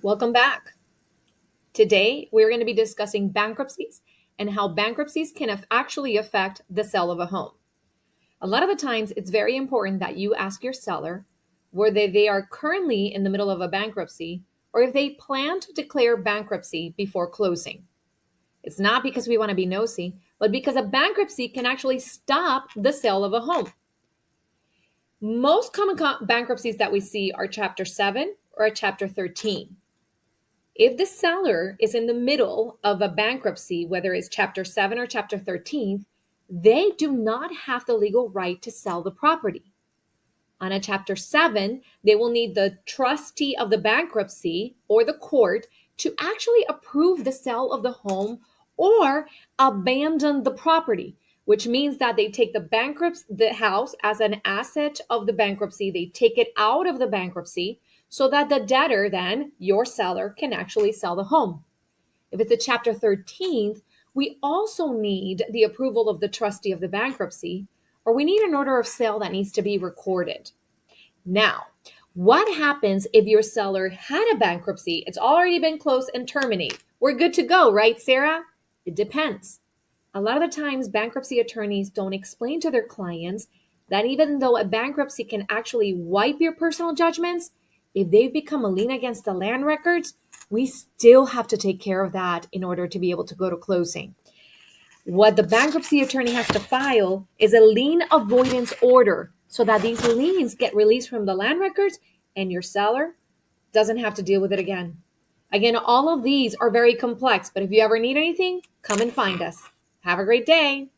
Welcome back. Today, we're going to be discussing bankruptcies and how bankruptcies can actually affect the sale of a home. A lot of the times, it's very important that you ask your seller whether they are currently in the middle of a bankruptcy or if they plan to declare bankruptcy before closing. It's not because we want to be nosy, but because a bankruptcy can actually stop the sale of a home. Most common bankruptcies that we see are Chapter 7 or Chapter 13. If the seller is in the middle of a bankruptcy, whether it's Chapter 7 or Chapter 13, they do not have the legal right to sell the property. On a Chapter 7, they will need the trustee of the bankruptcy or the court to actually approve the sale of the home or abandon the property, which means that they take the house as an asset of the bankruptcy. They take it out of the bankruptcy so that the debtor, then your seller, can actually sell the home. If it's a Chapter 13, we also need the approval of the trustee of the bankruptcy, or we need an order of sale that needs to be recorded. Now, what happens if your seller had a bankruptcy? It's already been closed and terminated. We're good to go, right, Sarah? It depends. A lot of the times, bankruptcy attorneys don't explain to their clients that even though a bankruptcy can actually wipe your personal judgments, if they've become a lien against the land records, we still have to take care of that in order to be able to go to closing. What the bankruptcy attorney has to file is a lien avoidance order so that these liens get released from the land records and your seller doesn't have to deal with it again. Again, all of these are very complex, but if you ever need anything, come and find us. Have a great day.